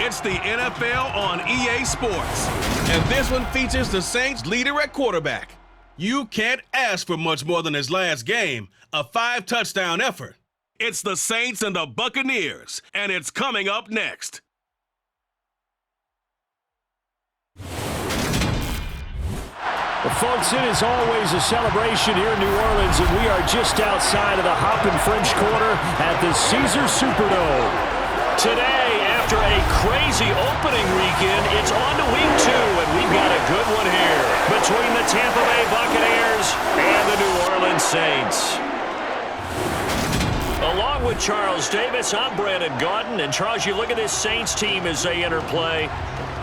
It's the NFL on EA Sports. And this one features the Saints leader at quarterback. You can't ask for much more than his last game, a 5-touchdown effort. It's the Saints and the Buccaneers, and it's coming up next. Well, folks, it is always a celebration here in New Orleans, and we are just outside of the Hoppin' French Quarter at the Caesars Superdome. Today, after a crazy opening weekend, it's on to week 2, and we've got a good one here between the Tampa Bay Buccaneers and the New Orleans Saints. Along with Charles Davis, I'm Brandon Gaudin, and Charles, you look at this Saints team as they enter play.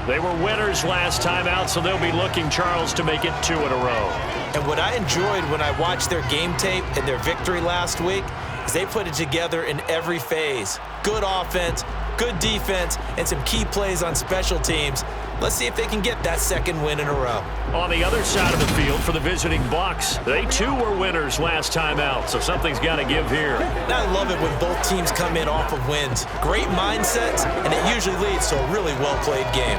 They were winners last time out, so they'll be looking, Charles, to make it 2 in a row. And what I enjoyed when I watched their game tape and their victory last week is they put it together in every phase. Good offense, good defense, and some key plays on special teams. Let's see if they can get that second win in a row. On the other side of the field for the visiting Bucs, they too were winners last time out, so something's got to give here. I love it when both teams come in off of wins. Great mindsets, and it usually leads to a really well-played game.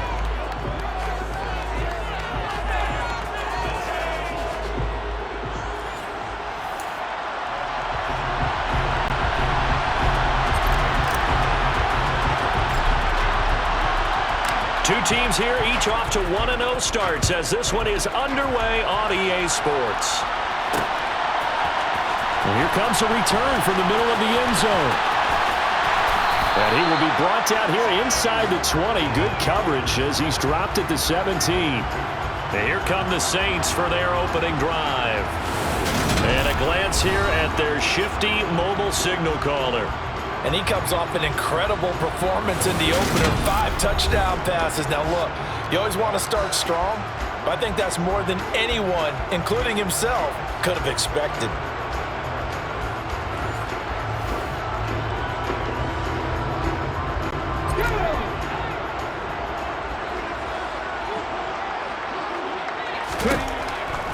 Two teams here, each off to 1-0 starts as this one is underway on EA Sports. And here comes a return from the middle of the end zone. And he will be brought down here inside the 20. Good coverage as he's dropped at the 17. And here come the Saints for their opening drive. And a glance here at their shifty mobile signal caller. And he comes off an incredible performance in the opener. 5 touchdown passes. Now look, you always want to start strong, but I think that's more than anyone, including himself, could have expected.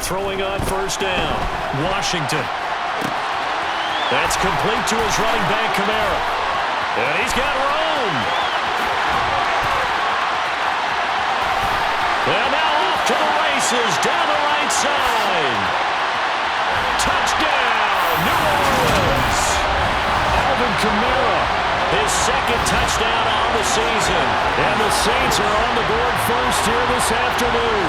Throwing on first down, Washington. That's complete to his running back, Kamara. And he's got room. And now off to the races down the right side. Touchdown, New Orleans. Alvin Kamara, his second touchdown on the season. And the Saints are on the board first here this afternoon.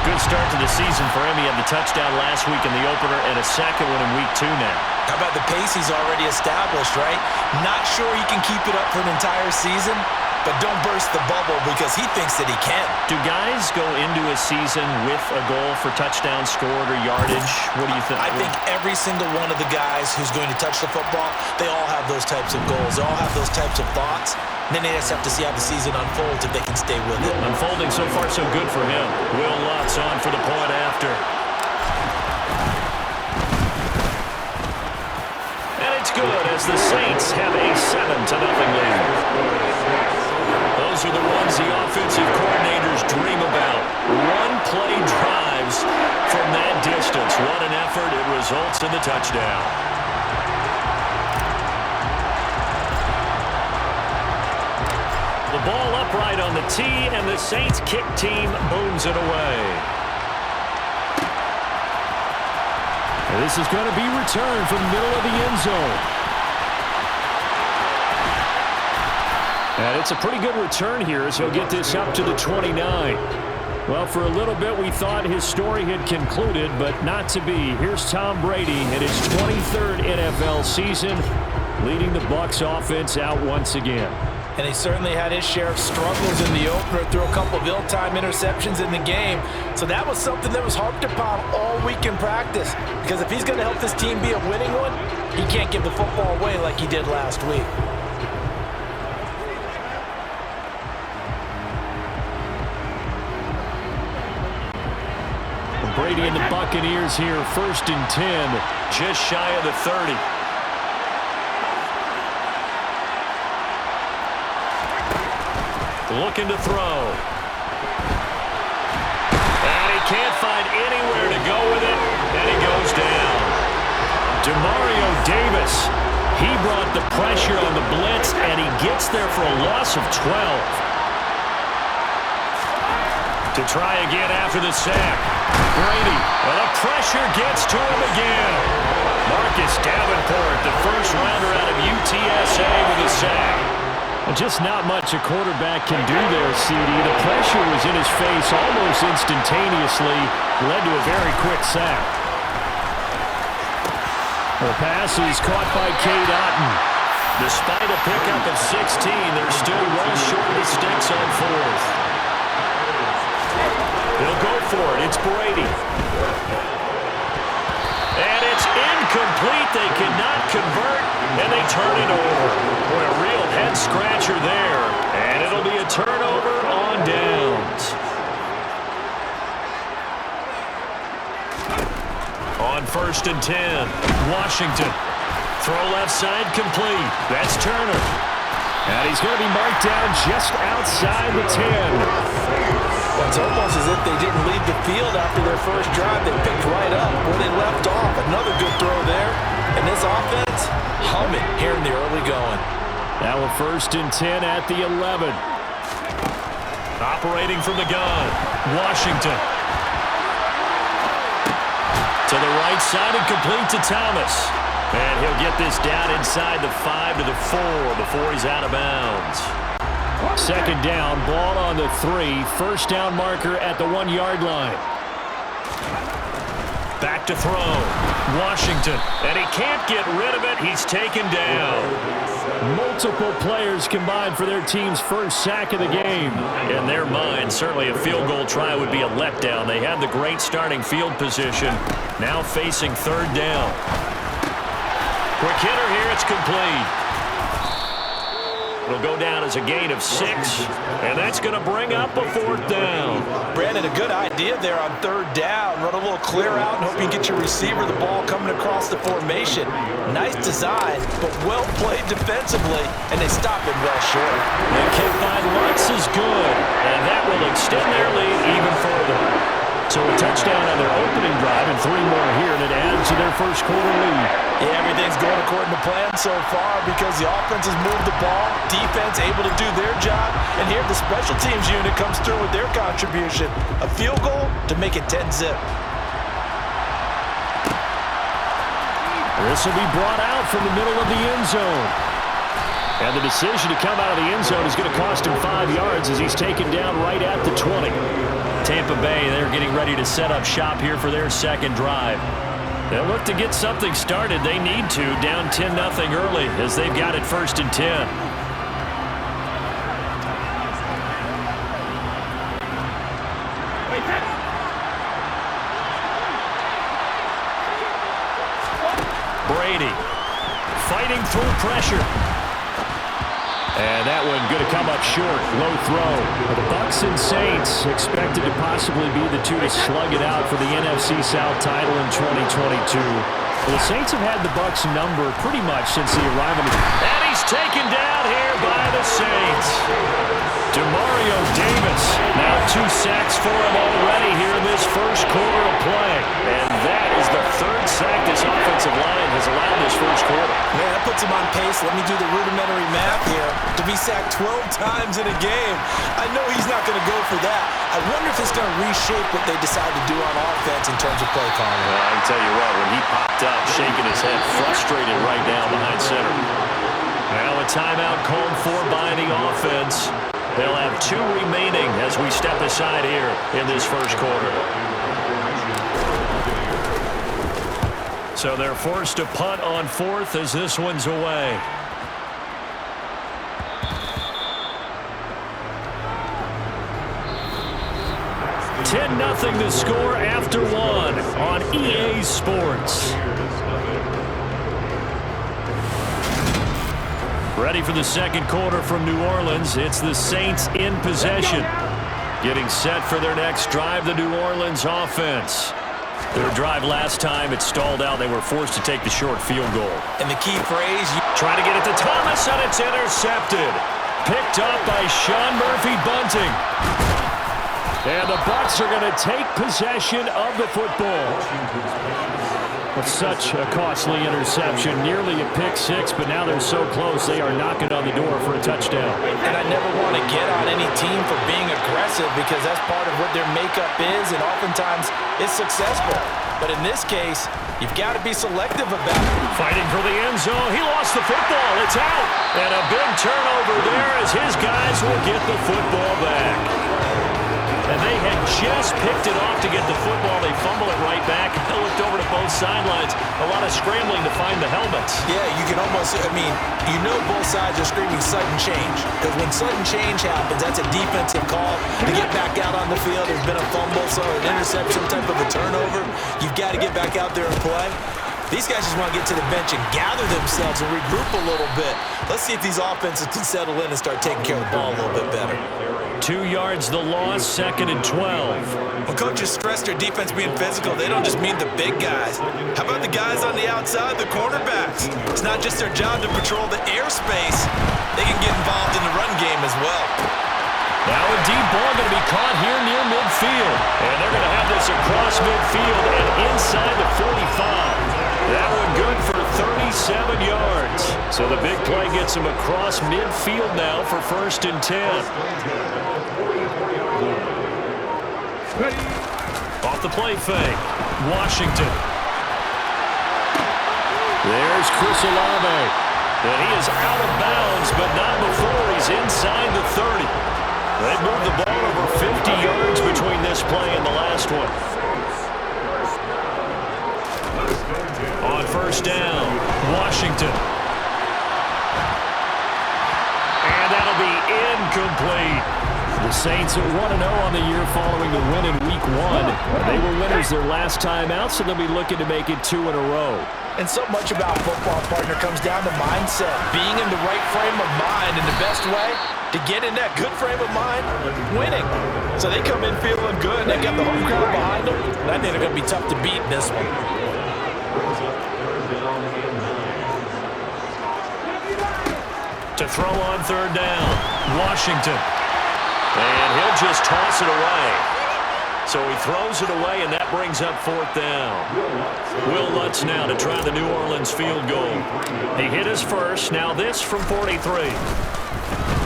Good start to the season for him. He had the touchdown last week in the opener and a second one in week 2 now. How about the pace he's already established, right? Not sure he can keep it up for an entire season, but don't burst the bubble because he thinks that he can. Do guys go into a season with a goal for touchdown scored or yardage? What do you think? I think every single one of the guys who's going to touch the football, they all have those types of goals. They all have those types of thoughts. And then they just have to see how the season unfolds if they can stay with it. Unfolding so far so good for him. Will Lutz on for the point after. And it's good as the Saints have a 7-0 lead. Those are the ones the offensive coordinators dream about. One-play drives from that distance. What an effort. It results in the touchdown. The ball upright on the tee, and the Saints kick team booms it away. And this is going to be returned from the middle of the end zone. And it's a pretty good return here as he'll get this up to the 29. Well, for a little bit we thought his story had concluded, but not to be. Here's Tom Brady in his 23rd NFL season, leading the Bucs offense out once again. And he certainly had his share of struggles in the opener, threw a couple of ill-timed interceptions in the game. So that was something that was harped upon all week in practice. Because if he's going to help this team be a winning one, he can't give the football away like he did last week. Brady and the Buccaneers here, 1st and 10, just shy of the 30. Looking to throw. And he can't find anywhere to go with it, and he goes down. Demario Davis He brought the pressure on the blitz, and he gets there for a loss of 12. To try again after the sack. Brady, well, the pressure gets to him again. Marcus Davenport, the first rounder out of UTSA with a sack. Well, just not much a quarterback can do there, CD. The pressure was in his face almost instantaneously, led to a very quick sack. The pass is caught by Cade Otton. Despite a pickup of 16, they're still well short of the sticks on fourth. He'll go for it. It's Brady. And it's incomplete. They cannot convert, and they turn it over. Boy, a real head-scratcher there. And it'll be a turnover on downs. On 1st and 10, Washington. Throw left side complete. That's Turner. And he's going to be marked down just outside the 10. It's almost as if they didn't leave the field after their first drive. They picked right up where they left off. Another good throw there. And this offense, humming here in the early going. Now a 1st and 10 at the 11. Operating from the gun, Washington. To the right side and complete to Thomas. And he'll get this down inside the 5 to the 4 before he's out of bounds. 2nd down, ball on the 3. First down marker at the 1-yard line. Back to throw. Washington. And he can't get rid of it. He's taken down. Multiple players combined for their team's first sack of the game. In their mind, certainly a field goal try would be a letdown. They had the great starting field position. Now facing 3rd down. Quick hitter here. It's complete. It'll go down as a gain of 6, and that's going to bring up a 4th down. Brandon, a good idea there on 3rd down. Run a little clear out and hope you get your receiver the ball coming across the formation. Nice design, but well played defensively, and they stop it well short. The kick by Lutz is good, and that will extend their lead even further. So a touchdown on their opening drive and 3 more here, and it adds to their first quarter lead. Yeah, everything's going according to plan so far because the offense has moved the ball, defense able to do their job, and here the special teams unit comes through with their contribution. A field goal to make it 10-zip. This will be brought out from the middle of the end zone. And the decision to come out of the end zone is going to cost him 5 yards as he's taken down right at the 20. Tampa Bay, they're getting ready to set up shop here for their 2nd drive. They'll look to get something started. They need to, down 10-0 early as they've got it 1st and 10. Brady fighting through pressure. And that one going to come up short. Low throw. The Bucs and Saints expected to possibly be the 2 to slug it out for the NFC South title in 2022. Well, the Saints have had the Bucs number pretty much since the arrival. And he's taken down here by the Saints. Demario Davis. Now 2 sacks for him already here in this first quarter of play. And that is the 3rd sack this offensive line has allowed this first quarter. Man, that puts him on pace. Let me do the rudimentary math here. To be sacked 12 times in a game, I know he's not going to go for that. I wonder if it's going to reshape what they decide to do on offense in terms of play calling. Well, I can tell you what, when he popped up, shaking his head, frustrated right now behind center. Now a timeout called for by the offense. They'll have 2 remaining as we step aside here in this first quarter. So they're forced to punt on 4th as this one's away. $10-0 the score after 1 on EA Sports. Ready for the 2nd quarter from New Orleans. It's the Saints in possession. Getting set for their next drive, the New Orleans offense. Their drive last time, it stalled out. They were forced to take the short field goal. And the key phrase, trying to get it to Thomas, and it's intercepted. Picked up by Sean Murphy-Bunting. And the Bucs are going to take possession of the football. Well, such a costly interception, nearly a pick six, but now they're so close they are knocking on the door for a touchdown. And I never want to get on any team for being aggressive because that's part of what their makeup is, and oftentimes it's successful. But in this case, you've got to be selective about it. Fighting for the end zone. He lost the football. It's out. And a big turnover there as his guys will get the football back. And they had just picked it off to get the football. They fumble it right back. They looked over to both sidelines. A lot of scrambling to find the helmets. Yeah, you can almost, you know both sides are screaming sudden change. Because when sudden change happens, that's a defensive call to get back out on the field. There's been a fumble, so an interception, type of a turnover. You've got to get back out there and play. These guys just want to get to the bench and gather themselves and regroup a little bit. Let's see if these offenses can settle in and start taking care of the ball a little bit better. 2 yards the loss, 2nd and 12. When coaches stress their defense being physical, they don't just mean the big guys. How about the guys on the outside, the cornerbacks? It's not just their job to patrol the airspace. They can get involved in the run game as well. Now a deep ball going to be caught here near midfield. And they're going to have this across midfield and inside the 45. That one good for 37 yards. So the big play gets him across midfield now for 1st and 10. Off the play fake. Washington. There's Chris Olave. And he is out of bounds, but not before he's inside the 30. They moved the ball over 50 yards between this play and the last one. On 1st down, Washington. And that'll be incomplete. The Saints at 1-0 on the year following the win in Week 1. They were winners their last time out, so they'll be looking to make it 2 in a row. And so much about football, partner, comes down to mindset. Being in the right frame of mind, and the best way to get in that good frame of mind, winning. So they come in feeling good. They got the home crowd behind them. And I think they're going to be tough to beat in this one. To throw on 3rd down, Washington. And he'll just toss it away. So he throws it away, and that brings up 4th down. Will Lutz now to try the New Orleans field goal. He hit his first. Now this from 43.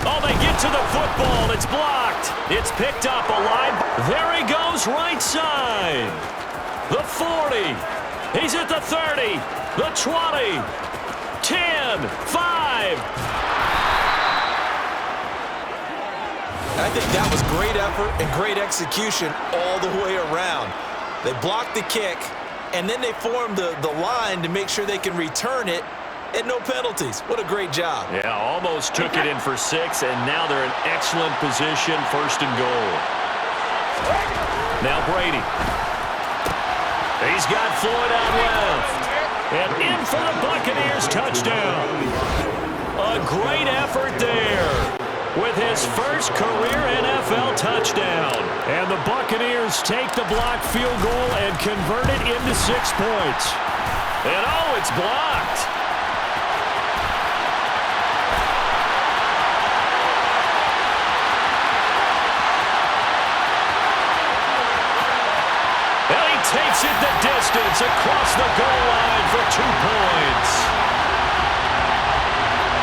Oh, they get to the football. It's blocked. It's picked up alive. There he goes, right side. The 40. He's at the 30. The 20. 10. 5. I think that was great effort and great execution all the way around. They blocked the kick, and then they formed the line to make sure they can return it and no penalties. What a great job. Yeah, almost took it in for 6, and now they're in excellent position, 1st and goal. Now Brady. He's got Floyd out left. And in for the Buccaneers touchdown. A great effort there with his first career NFL touchdown. And the Buccaneers take the blocked field goal and convert it into 6 points. And oh, it's blocked. And he takes it the distance across the goal line for 2 points.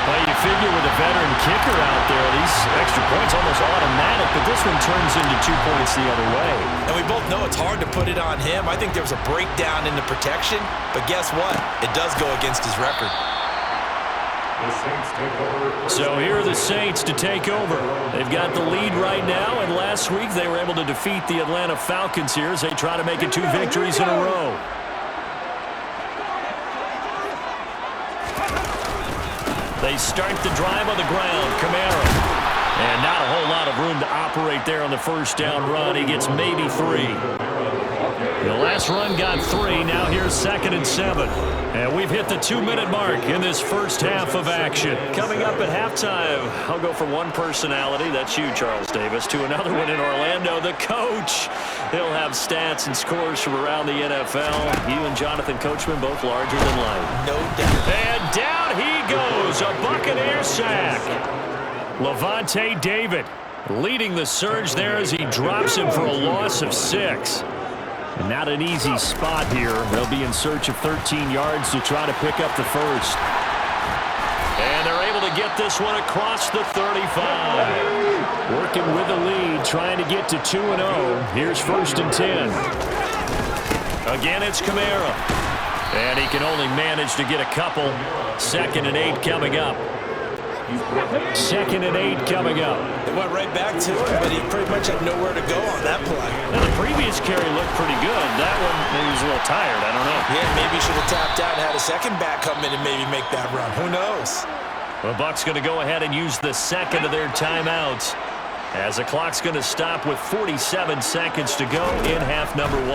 Well, you figure with a veteran kicker out there, these extra points almost automatic, but this one turns into 2 points the other way. And we both know it's hard to put it on him. I think there was a breakdown in the protection, but guess what? It does go against his record. So here are the Saints to take over. They've got the lead right now, and last week they were able to defeat the Atlanta Falcons here as they try to make it 2 victories in a row. They start the drive on the ground. Kamara. And not a whole lot of room to operate there on the 1st down run. He gets maybe 3. The last run got 3. Now here's 2nd and 7. And we've hit the 2-minute mark in this first half of action. Coming up at halftime, I'll go from one personality, that's you, Charles Davis, to another one in Orlando, the coach. He'll have stats and scores from around the NFL. You and Jonathan Coachman both larger than life. No doubt. And down he goes, a Buccaneer sack. Levante David leading the surge there as he drops him for a loss of 6. And not an easy spot here. They'll be in search of 13 yards to try to pick up the first. And they're able to get this one across the 35. Working with the lead, trying to get to 2-0. Here's 1st and 10. Again, it's Kamara. And he can only manage to get a couple. 2nd and 8 coming up. 2nd and 8 coming up. They went right back to him, but he pretty much had nowhere to go on that play. Now, the previous carry looked pretty good. That one, maybe he was a little tired. I don't know. Yeah, maybe he should have tapped out and had a second back come in and maybe make that run. Who knows? The Bucs going to go ahead and use the second of their timeouts, as the clock's going to stop with 47 seconds to go in half number 1.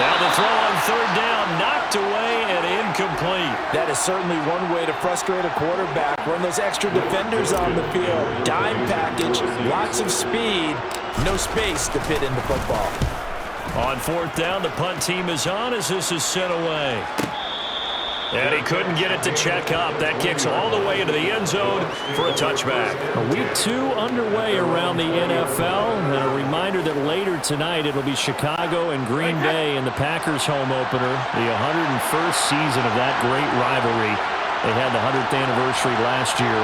Now the throw on 3rd down, knocked away and incomplete. That is certainly one way to frustrate a quarterback. Run those extra defenders on the field. Dime package, lots of speed, no space to fit into football. On 4th down, the punt team is on as this is sent away. And he couldn't get it to check up. That kicks all the way into the end zone for a touchback. Week 2 underway around the NFL. And a reminder that later tonight it'll be Chicago and Green Bay in the Packers home opener. The 101st season of that great rivalry. They had the 100th anniversary last year.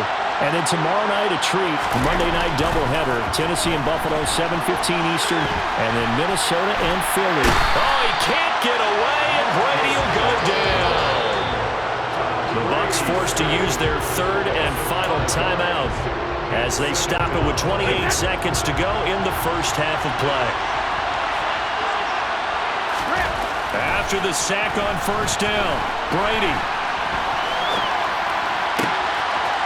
And then tomorrow night a treat. Monday night doubleheader. Tennessee and Buffalo, 7:15 Eastern. And then Minnesota and Philly. Oh, he can't get away, and Brady will go down. The Bucs forced to use their 3rd and final timeout as they stop it with 28 seconds to go in the first half of play. After the sack on 1st down, Brady.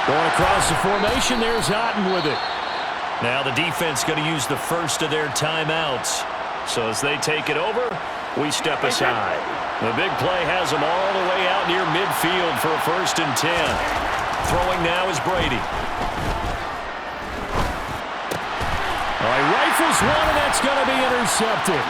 Going across the formation, there's Otten with it. Now the defense going to use the first of their timeouts. So as they take it over, we step aside. The big play has them all the way out near midfield for a 1st and 10. Throwing now is Brady. All right, rifles one, and that's going to be intercepted.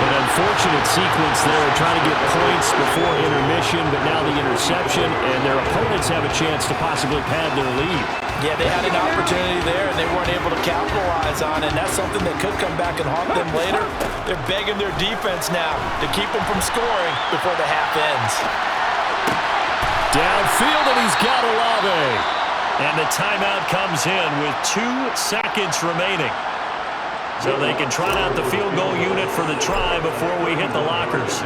An unfortunate sequence there, trying to get points before intermission, but now the interception, and their opponents have a chance to possibly pad their lead. Yeah, they had an opportunity there, and they weren't able to capitalize on it, and that's something that could come back and haunt them later. They're begging their defense now to keep them from scoring before the half ends. Downfield, and he's got Olave. And the timeout comes in with 2 seconds remaining. So they can trot out the field goal unit for the try before we hit the lockers.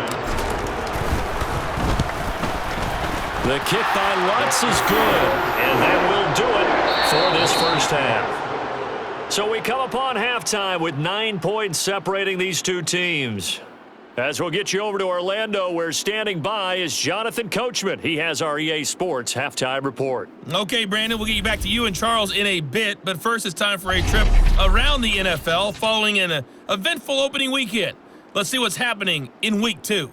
The kick by Lutz is good, and that will do it for this first half. So we come upon halftime with 9 points separating these two teams. As we'll get you over to Orlando, where standing by is Jonathan Coachman. He has our EA Sports halftime report. Okay, Brandon, we'll get you back to you and Charles in a bit, but first it's time for a trip around the NFL following an eventful opening weekend. Let's see what's happening in Week 2.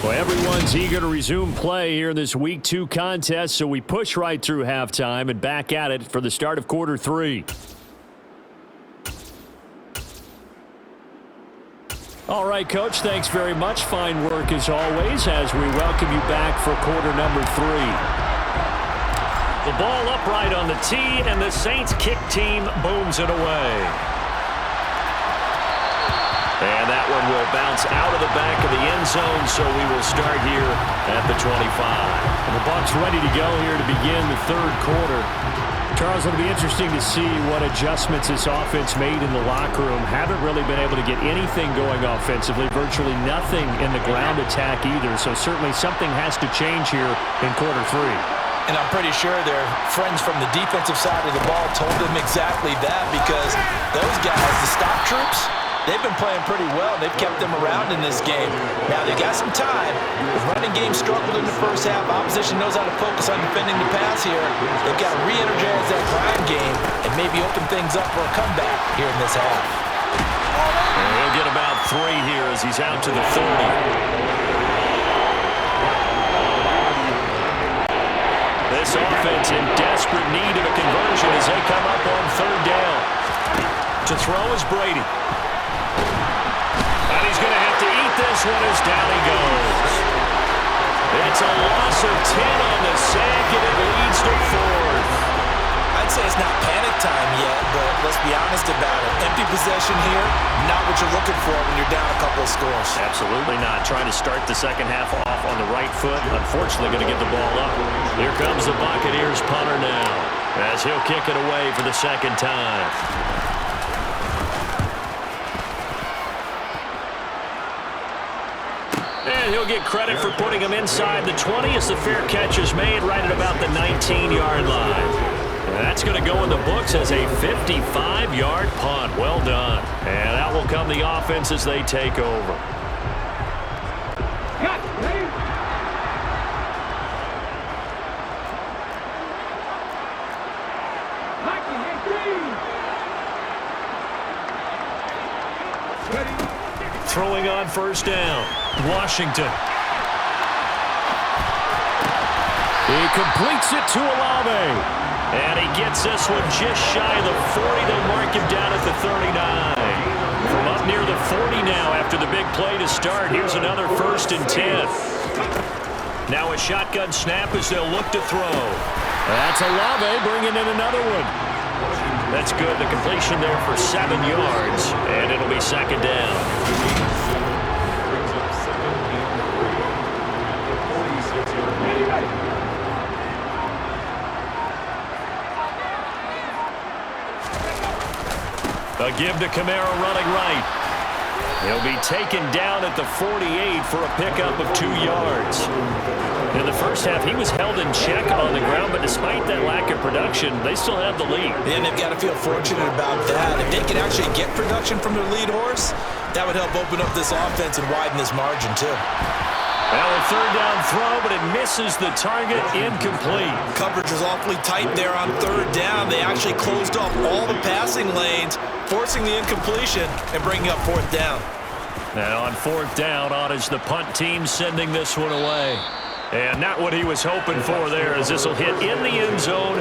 Well, everyone's eager to resume play here in this Week 2 contest, so we push right through halftime and back at it for the start of quarter 3. All right, Coach, thanks very much. Fine work as always as we welcome you back for quarter number 3. The ball upright on the tee, and the Saints kick team booms it away. And that one will bounce out of the back of the end zone, so we will start here at the 25. And the Bucs ready to go here to begin the third quarter. Charles, it'll be interesting to see what adjustments this offense made in the locker room. Haven't really been able to get anything going offensively, virtually nothing in the ground attack either, so certainly something has to change here in quarter 3. And I'm pretty sure their friends from the defensive side of the ball told them exactly that, because those guys, the stop troops, they've been playing pretty well. They've kept them around in this game. Now, they got some time. The running game struggled in the first half. Opposition knows how to focus on defending the pass here. They've got to re-energize that ground game and maybe open things up for a comeback here in this half. And he'll get about 3 here as he's out to the 30. this offense in desperate need of a conversion as they come up on third down. To throw is Brady. And he's going to have to eat this one as down he goes. It's a loss of 10 on the sack, and it leads to fourth. I'd say it's not panic time yet, but let's be honest about it. Empty possession here, not what you're looking for when you're down a couple of scores. Absolutely not. Trying to start the second half off on the right foot. Unfortunately, going to give the ball up. Here comes the Buccaneers punter now, as he'll kick it away for the second time. And he'll get credit for putting him inside the 20 as the fair catch is made right at about the 19-yard line. That's going to go in the books as a 55-yard punt. Well done. And out will come the offense as they take over. Throwing on first down, Washington. He completes it to Olave. And he gets this one just shy of the 40. They'll mark him down at the 39. From up near the 40 now after the big play to start. Here's another 1st and 10. Now a shotgun snap as they'll look to throw. That's Olave bringing in another one. That's good. The completion there for 7 yards. And it'll be second down. A give to Kamara running right. He'll be taken down at the 48 for a pickup of 2 yards. In the first half, he was held in check on the ground, but despite that lack of production, they still have the lead. And they've got to feel fortunate about that. If they can actually get production from their lead horse, that would help open up this offense and widen this margin too. Well, a third down throw, but it misses the target, incomplete. Coverage was awfully tight there on third down. They actually closed off all the passing lanes, forcing the incompletion and bringing up fourth down. Now on fourth down, on is the punt team sending this one away. And not what he was hoping for there, as this will hit in the end zone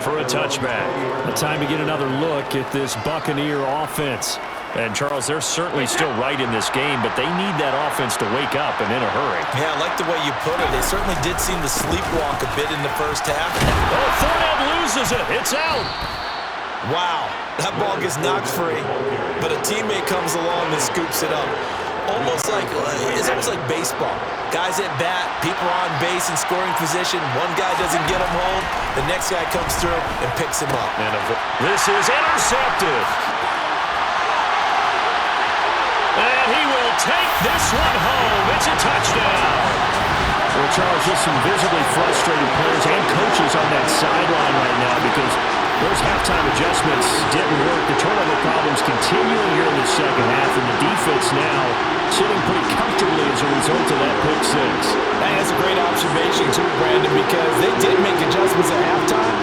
for a touchback. The time to get another look at this Buccaneer offense. And, Charles, they're certainly still right in this game, but they need that offense to wake up and in a hurry. Yeah, I like the way you put it. They certainly did seem to sleepwalk a bit in the first half. Oh, Fournette loses it. It's out. Wow, that ball gets knocked free, but a teammate comes along and scoops it up. It's almost like baseball. Guys at bat, people on base in scoring position. One guy doesn't get him home. The next guy comes through and picks him up. And this is intercepted. And he will take this one home. It's a touchdown. Well, Charles, just some visibly frustrated players and coaches on that sideline right now because those halftime adjustments didn't work. The turnover problems continuing here in the second half, and the defense now sitting pretty comfortably as a result of that pick six. That's a great observation, too, Brandon, because they did make adjustments at halftime.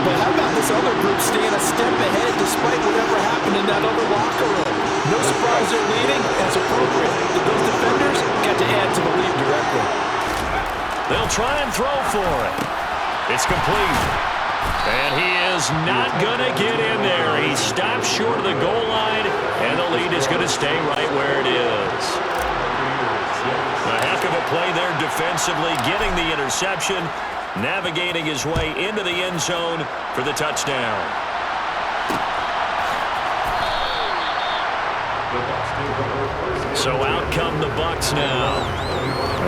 But how about this other group staying a step ahead despite whatever happened in that other locker room? No surprise they're leading, and it's appropriate that those defenders got to add to the lead directly. They'll try and throw for it. It's complete. And he is not going to get in there. He stops short of the goal line, and the lead is going to stay right where it is. A heck of a play there defensively, getting the interception, navigating his way into the end zone for the touchdown. So out come the Bucs now.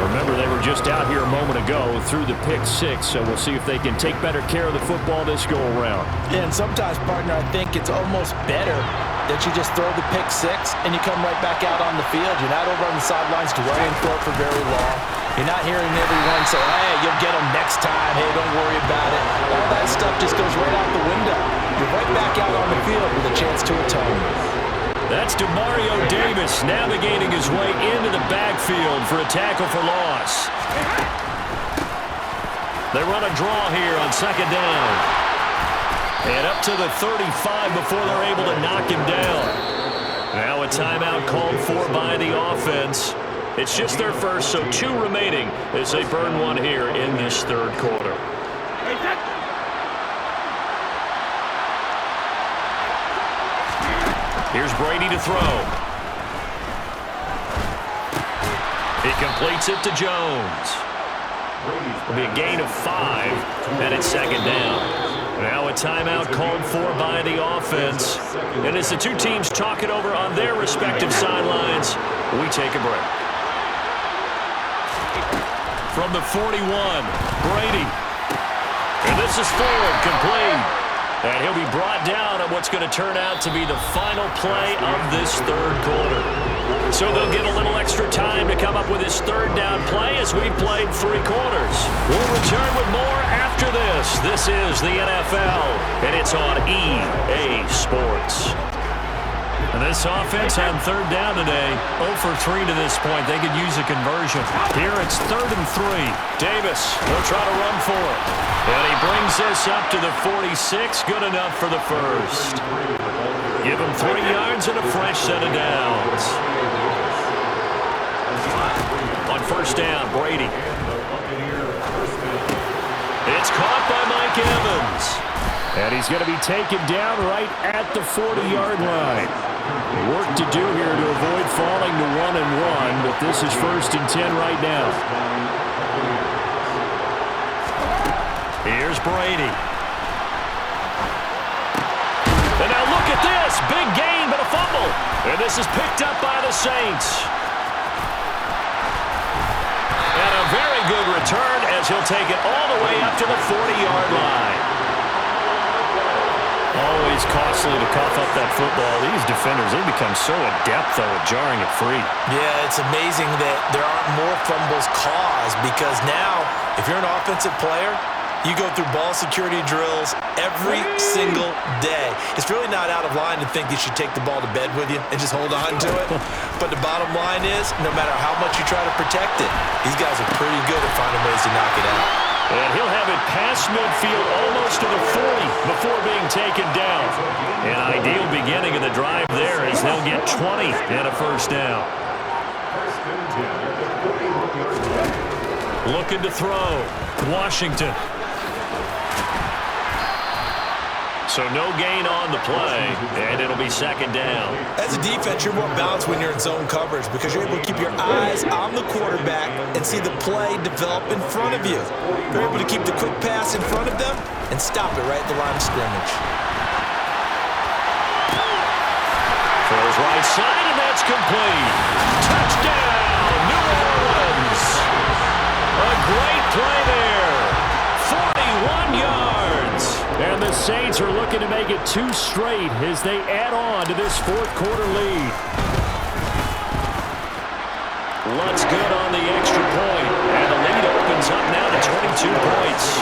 Remember, they were just out here a moment ago through the pick six, so we'll see if they can take better care of the football this go-around. Yeah, and sometimes, partner, I think it's almost better that you just throw the pick six and you come right back out on the field. You're not over on the sidelines dwelling for it for very long. You're not hearing everyone say, hey, you'll get them next time. Hey, don't worry about it. All that stuff just goes right out the window. You're right back out on the field with a chance to atone. That's Demario Davis navigating his way into the backfield for a tackle for loss. They run a draw here on second down. And up to the 35 before they're able to knock him down. Now a timeout called for by the offense. It's just their first, so 2 remaining as they burn one here in this third quarter. Here's Brady to throw. He completes it to Jones. It'll be a gain of 5, and it's second down. Now a timeout called for by the offense. And as the two teams talk it over on their respective sidelines, we take a break. From the 41, Brady. And this is forward, complete. And he'll be brought down at what's going to turn out to be the final play of this third quarter. So they'll get a little extra time to come up with his third down play as we've played 3 quarters. We'll return with more after this. This is the NFL, and it's on EA Sports. And this offense on third down today, 0 for 3 to this point. They could use a conversion. Here it's 3rd and 3. Davis will try to run for it. And he brings this up to the 46. Good enough for the first. Give him 3 yards and a fresh set of downs. On first down, Brady. It's caught by Mike Evans. And he's going to be taken down right at the 40-yard line. Work to do here to avoid falling to 1-1, but this is 1st and 10 right now. Here's Brady. And now look at this. Big gain, but a fumble. And this is picked up by the Saints. And a very good return as he'll take it all the way up to the 40-yard line. Always costly to cough up that football. These defenders, they become so adept, though, at jarring it free. Yeah, it's amazing that there aren't more fumbles caused because now, if you're an offensive player, you go through ball security drills every single day. It's really not out of line to think you should take the ball to bed with you and just hold on to it. But the bottom line is, no matter how much you try to protect it, these guys are pretty good at finding ways to knock it out. And he'll have it past midfield almost to the 40 before being taken down. An ideal beginning of the drive there as they'll get 20 and a first down. Looking to throw. Washington. So no gain on the play, and it'll be second down. As a defense, you're more balanced when you're in zone coverage because you're able to keep your eyes on the quarterback and see the play develop in front of you. You're able to keep the quick pass in front of them and stop it right at the line of scrimmage. Throws right side, and that's complete. Touchdown, New Orleans. A great play there. 41 yards. And the Saints are looking to make it 2 straight as they add on to this 4th quarter lead. Lutz good on the extra point, and the lead opens up now to 22 points.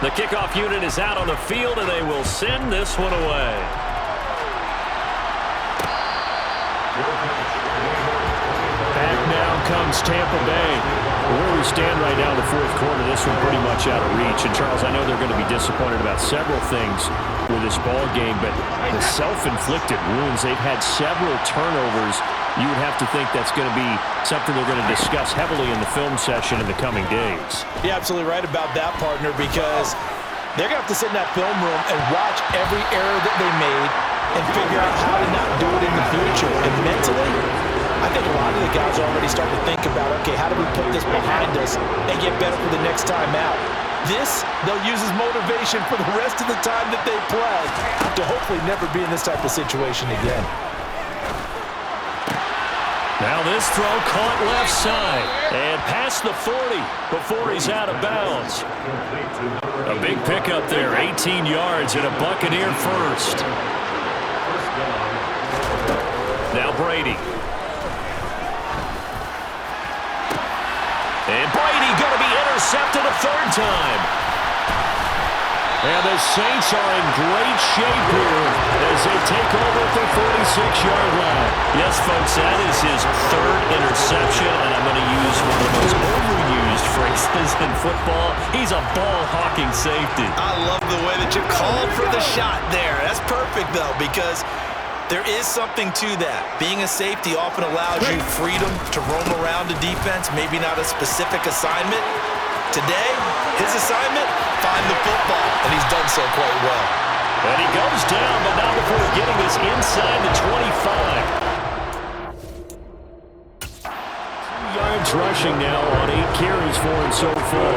The kickoff unit is out on the field, and they will send this one away. Back now comes Tampa Bay. Where we stand right now in the 4th quarter, this one pretty much out of reach. And, Charles, I know they're going to be disappointed about several things with this ball game, but the self-inflicted wounds, they've had several turnovers. You would have to think that's going to be something they're going to discuss heavily in the film session in the coming days. You're absolutely right about that, partner, because they're going to have to sit in that film room and watch every error that they made and figure out how to not do it in the future. And mentally, I think a lot of the guys are already starting to think about, okay, how do we put this behind us and get better for the next time out? This, they'll use as motivation for the rest of the time that they play to hopefully never be in this type of situation again. Now this throw caught left side and past the 40 before he's out of bounds. A big pickup there, 18 yards and a Buccaneer first. Now Brady. And Brady going to be intercepted a 3rd time. And the Saints are in great shape here as they take over at the 46-yard line. Yes, folks, that is his 3rd interception, and I'm going to use one of the most overused phrases in football. He's a ball-hawking safety. I love the way that you called for the shot there. That's perfect, though, because there is something to that. Being a safety often allows you freedom to roam around the defense, maybe not a specific assignment, Today, his assignment, find the football, and he's done so quite well. And he goes down, but not before getting this inside the 25. 2 yards rushing now on 8 carries for him so far.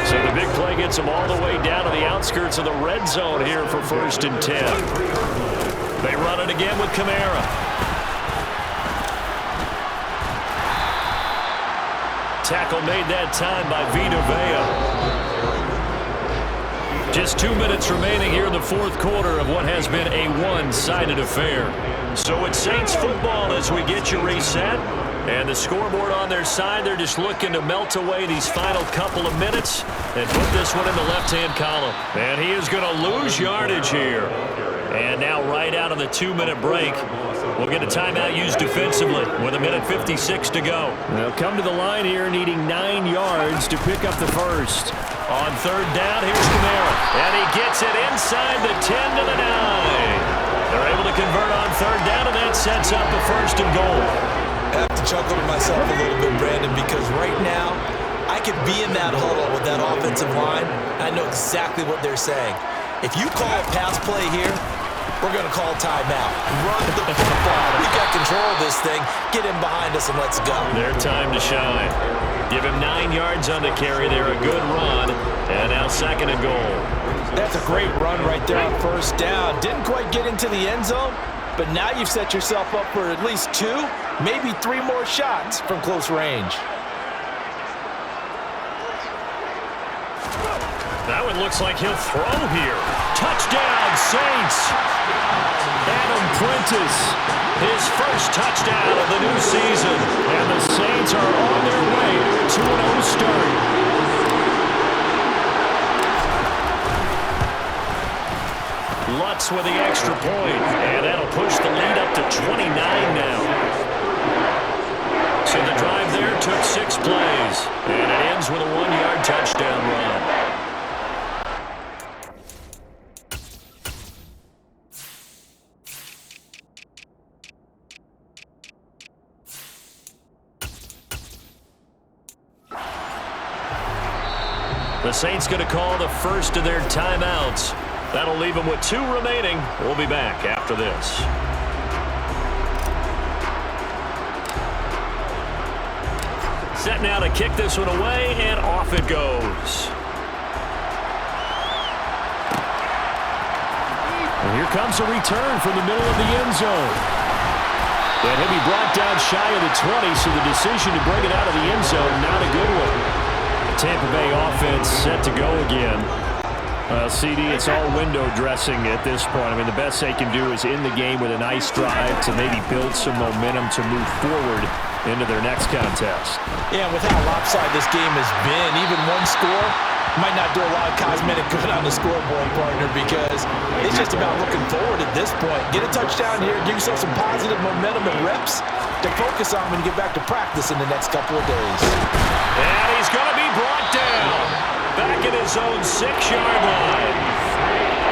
So the big play gets him all the way down to the outskirts of the red zone here for 1st and 10. They run it again with Kamara. Tackle made that time by Vita Vea. Just 2 minutes remaining here in the 4th quarter of what has been a one-sided affair. So it's Saints football as we get you reset. And the scoreboard on their side, they're just looking to melt away these final couple of minutes and put this one in the left-hand column. And he is going to lose yardage here. And now right out of the 2-minute break, we'll get a timeout used defensively with 1:56 to go. They'll come to the line here needing 9 yards to pick up the first. On 3rd down, here's Kamara. And he gets it inside the 10 to the 9. They're able to convert on 3rd down, and that sets up a 1st and goal. I have to chuckle to myself a little bit, Brandon, because right now I could be in that huddle with that offensive line. I know exactly what they're saying. If you call a pass play here, we're going to call timeout. Run the football. We got control of this thing. Get in behind us and let's go. Their time to shine. Give him 9 yards on the carry there. A good run. And now 2nd and goal. That's a great run right there on 1st down. Didn't quite get into the end zone, but now you've set yourself up for at least 2, maybe 3 more shots from close range. That one looks like he'll throw here. Touchdown, Saints. Adam Prentice, his first touchdown of the new season. And the Saints are on their way to a 2-0 start. Lutz with the extra point, and that'll push the lead up to 29 now. So the drive there took 6 plays, and it ends with a 1-yard touchdown run. The Saints going to call the first of their timeouts. That'll leave them with 2 remaining. We'll be back after this. Set now to kick this one away, and off it goes. And here comes a return from the middle of the end zone. And he'll be brought down shy of the 20, so the decision to bring it out of the end zone, not a good one. The Tampa Bay offense set to go again. CD, it's all window dressing at this point. I mean, the best they can do is in the game with a nice drive to maybe build some momentum to move forward into their next contest. Yeah, with how lopsided this game has been, even one score might not do a lot of cosmetic good on the scoreboard, partner, because it's just about looking forward at this point. Get a touchdown here, give yourself some positive momentum and reps to focus on when you get back to practice in the next couple of days. And he's going to be brought down back at his own 6-yard line.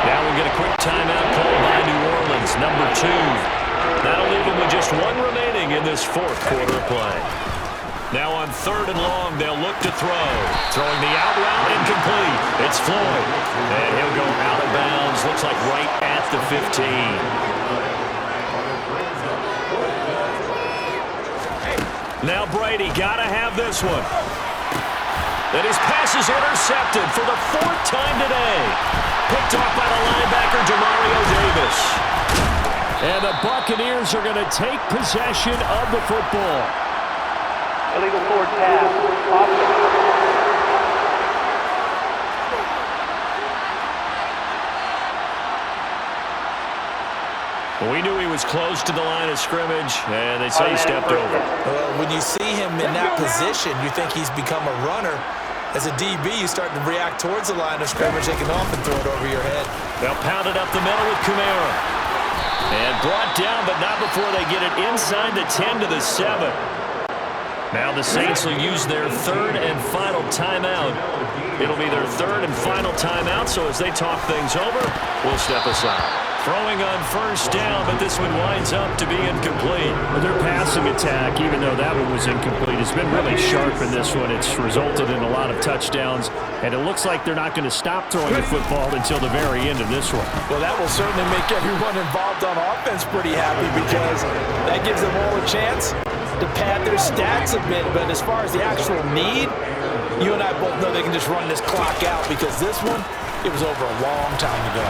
Now we'll get a quick timeout called by New Orleans, number 2. That'll leave him with just 1 remaining in this 4th quarter play. Now on 3rd and long, they'll look to throw. Throwing the out route incomplete. It's Floyd. And he'll go out of bounds. Looks like right at the 15. Now Brady got to have this one. And his pass is intercepted for the 4th time today. Picked off by the linebacker, Demario Davis. And the Buccaneers are going to take possession of the football. Illegal forward pass. We knew he was close to the line of scrimmage, and they say he stepped over. When you see him in that position, you think he's become a runner. As a DB, you start to react towards the line of scrimmage. They can often throw it over your head. They'll pound it up the middle with Kamara. And brought down, but not before they get it inside the 10 to the 7. Now the Saints will use their 3rd and final timeout. It'll be their 3rd and final timeout, so as they talk things over, we'll step aside. Throwing on first down, but this one winds up to be incomplete. Their passing attack, even though that one was incomplete, has been really sharp in this one. It's resulted in a lot of touchdowns, and it looks like they're not going to stop throwing the football until the very end of this one. Well, that will certainly make everyone involved on offense pretty happy because that gives them all a chance to pad their stats a bit. But as far as the actual need, you and I both know they can just run this clock out because this one, it was over a long time ago.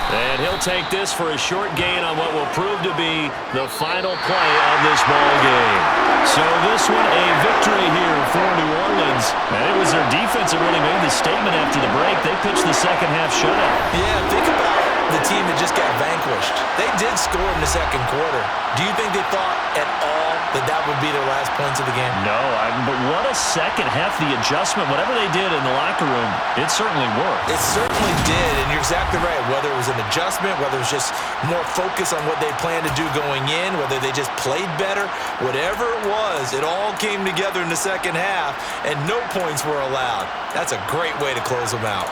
And he'll take this for a short gain on what will prove to be the final play of this ball game. So this one, a victory here for New Orleans. And it was their defense that really made the statement after the break. They pitched the second half shutout. Yeah, think about the team that just got vanquished. They did score in the second quarter. Do you think they thought at all that would be their last points of the game? No, but what a second half. The adjustment, whatever they did in the locker room, it certainly worked. It certainly did, and you're exactly right. Whether it was an adjustment, whether it was just more focus on what they planned to do going in, whether they just played better, whatever it was, it all came together in the second half, and no points were allowed. That's a great way to close them out.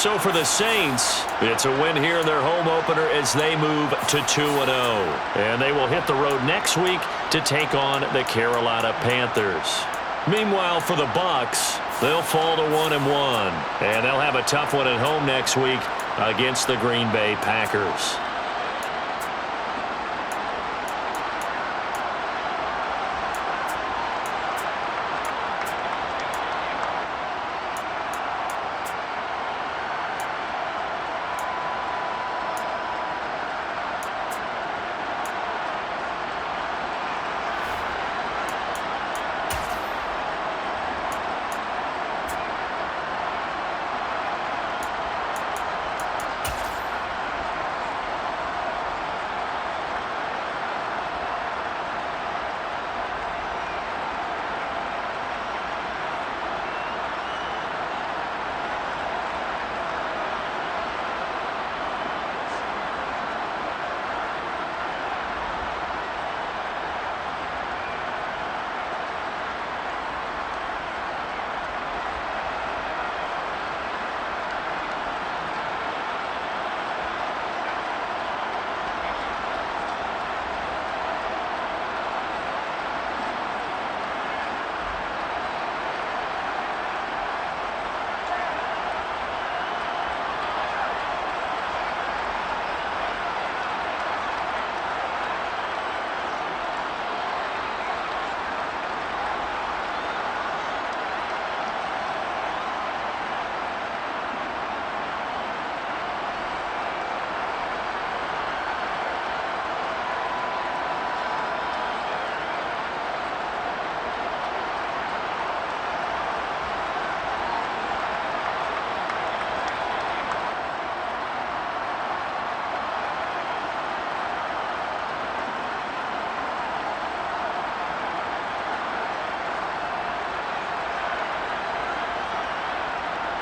So for the Saints, it's a win here in their home opener as they move to 2-0. And they will hit the road next week to take on the Carolina Panthers. Meanwhile, for the Bucs, they'll fall to 1-1. And they'll have a tough one at home next week against the Green Bay Packers.